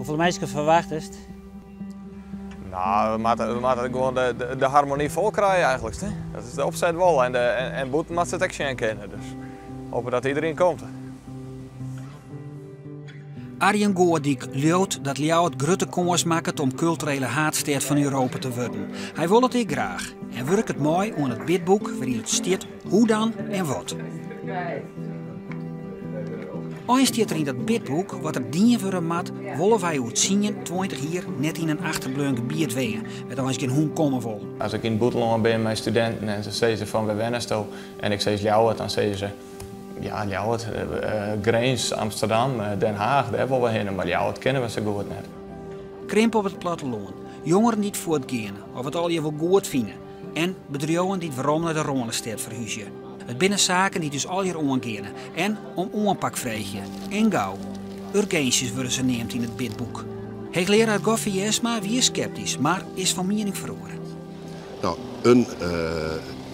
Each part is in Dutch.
Hoeveel mensen verwachtest? Nou, we moeten gewoon de harmonie vol krijgen eigenlijk. Hè? Dat is de opzet wel en boeten moet ze het ook kennen. Dus hopen dat iedereen komt. Arjen Goordijk loopt dat Ljouwert grote kans maakt om culturele haardstad van Europa te worden. Hij wil het ook graag en werkt het mooi aan het bidboek waarin het staat hoe dan en wat. Eens staat er in dat bidboek wat er dienen voor een mat, willen wij het zien 20 hier net in een achterbleun gebied wegen, met als geen hoen komen wil. Als ik in het buitenland ben met studenten en ze zeggen van we wennen zo en ik zeg Ljouwert, dan zeggen ze ja Ljouwert, Grains, Amsterdam, Den Haag, daar willen we heen, maar Ljouwert kennen we zo goed net. Krimp op het platteland, jongeren die het voortgaan of het al je wel goed vinden en bedrijven die het waarom naar de Ronenstad verhuizen. Het binnen zaken die dus al hier omgaan en om aanpak vragen. En gauw. Urgenties worden ze neemt in het bidboek. Hoogleraar Goffie Jesma wie is sceptisch, maar is van mening verloren. Nou, een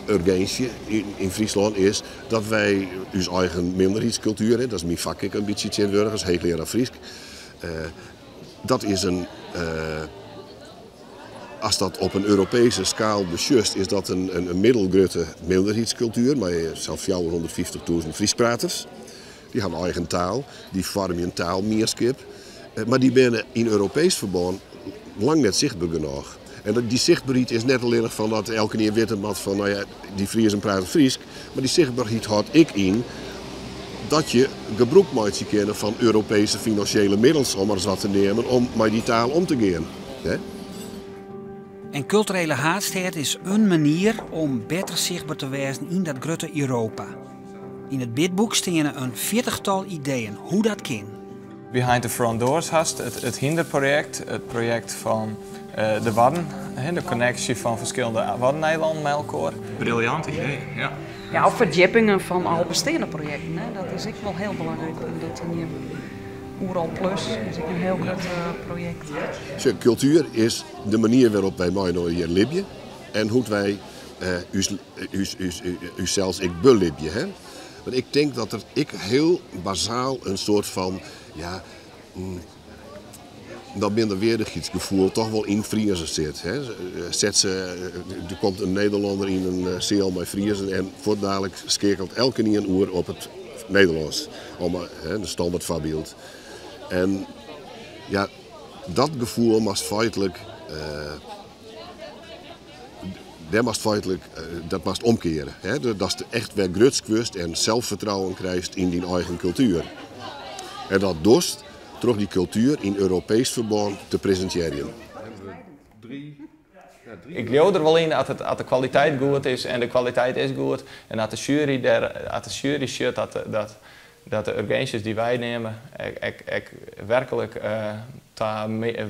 urgentie in Friesland is dat wij onze eigen minderheidscultuur, dat is mijn vak ik een beetje tegenwoordig als hoogleraar Fries. Dat is een als dat op een Europese schaal beslist, is dat een middelgrote minderheidscultuur, met zelfs 150.000 Friespraters. Die hebben eigen taal, die vormen een taalmeerskip. Maar die zijn in Europees verband lang net zichtbaar genoeg. En die zichtbaarheid is net alleen van dat elke keer weet wat van, nou ja, die Friesen praten Fries. Maar die zichtbaarheid houdt ik in dat je gebruik maakt kennen van Europese financiële middelen om er eens wat te nemen om met die taal om te gaan. He? En culturele haardstad is een manier om beter zichtbaar te wezen in dat grote Europa. In het bidboek staan een 40-tal ideeën hoe dat kan. Behind the Front Doors hast het hinderproject, het project van de Wadden, de connectie van verschillende Waddeneilanden met elkaar. Briljant idee, ja. Ja, of verdiepingen van al bestaande projecten, hè. Dat is ook wel heel belangrijk om dat hier. Oeral Plus is ook een heel groot project. Cultuur is de manier waarop wij mooi hier leven en hoe wij zelfs ik belibben. Want ik denk dat er heel bazaal een soort van ja, dat minderwaardigheidsgevoel toch wel in Friesen zit. Hè. Er komt een Nederlander in een cel met Friesen en voortdurend schakelt elke keer een oer op het Nederlands. Om de standaard voorbeeld. En ja, dat gevoel was feitelijk, dat was omkeren. Hè? Dat je echt weer grutsk wordt en zelfvertrouwen krijgt in die eigen cultuur. En dat dorst terug die cultuur in Europees verband te presenteren. Ik geloof er wel in dat de kwaliteit goed is en de kwaliteit is goed. En dat de jury ziet dat de urgenties die wij nemen werkelijk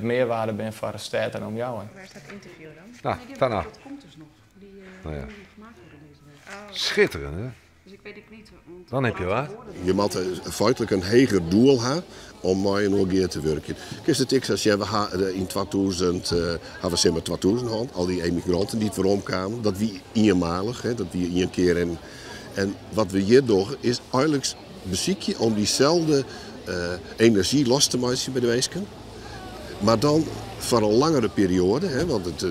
meerwaarde zijn voor de stad en om jou. Waar is dat interview dan? Nou, daarna. Dat komt dus nog. Die Nou ja. gemaakt worden deze week. Schitterend, hè? Dus ik weet het niet. Dan heb je wat. Je moet feitelijk een hoger doel hebben om met een OG te werken. Kijk, het is als je in 2000 hebben we 2000 gehad, al die emigranten die het weer kwamen, dat wie eenmalig, dat wie één keer en wat we hier doen is eigenlijk beziekje om diezelfde energie los te maken bij de weesken. Maar dan voor een langere periode, hè, want het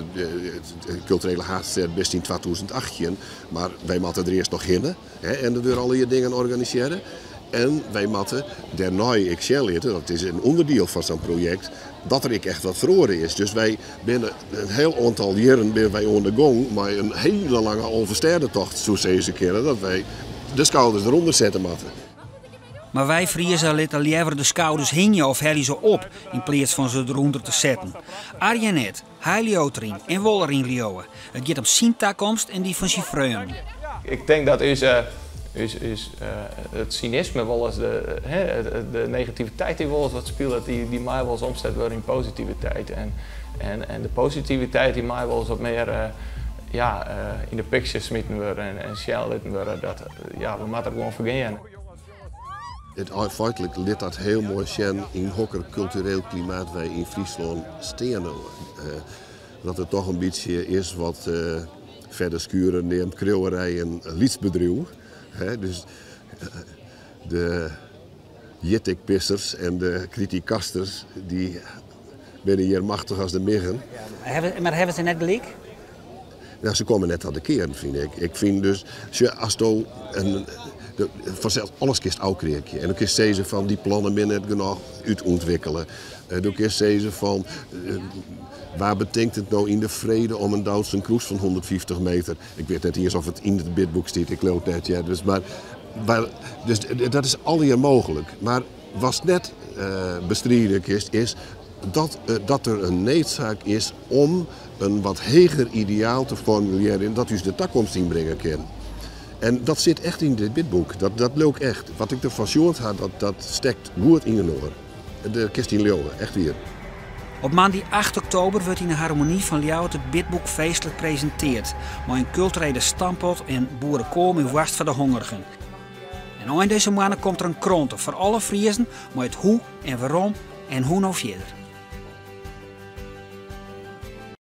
culturele haardstad best in 2018, maar wij moeten er eerst nog heen en er weer al die dingen organiseren. En wij moeten daarna excel dat is een onderdeel van zo'n project, dat er echt wat verloren is. Dus wij binnen een heel aantal jaren ben wij aan de gang, maar een hele lange overstedentocht, zo zeggen ze keren, dat wij de schouders eronder zetten moeten. Maar wij Friesen laten liever de schouders hingen of hellen ze op in plaats van ze eronder te zetten. Arjen net, hij lioot erin en wil erin lioen. Het gaat om zijn toekomst en die van zijn vreugde. Ik denk dat het cynisme wel eens de negativiteit die wel eens wat speelt, die mij wel eens omzet worden in positiviteit. En de positiviteit die mij wel eens wat meer in de pictures smitten worden en snel laten worden, we moeten gewoon vergeten. Het feitelijk liet dat heel mooi zien in hokker cultureel klimaat wij in Friesland staan. Dat het toch een beetje is wat verder skuren neemt kreuwerij en lietsbedrijf. Dus jittikpissers en de kritiekasters, die binnen hier machtig als de miggen. Maar hebben ze net gelijk? Nou, ze komen net aan de kern, vind ik. Ik vind dus, als je vanzelf alles kist uitkrijgen. En dan kist ze van die plannen binnen genoeg uitontwikkelen. Dan kist ze van waar betekent het nou in de vrede om een Duitse cruise van 150 meter? Ik weet net eens of het in het bidboek staat, ik geloof net. Ja. Dus dat is al hier mogelijk. Maar wat net bestreden is dat er een noodzaak is om een wat hoger ideaal te formuleren en dat dus de toekomst inbrengen kan. En dat zit echt in dit bidboek. Dat loopt echt. Wat ik ervan gehoord had, dat stekt goed in de oren. De Kirstien Leeuwen, echt weer. Op maandag 8 oktober wordt in de Harmonie van Ljouwert het bidboek feestelijk gepresenteerd. Met een culturele stampot en boerenkool in worst voor de hongerigen. En eind deze maanden komt er een krant voor alle Friezen met het hoe en waarom en hoe nou verder.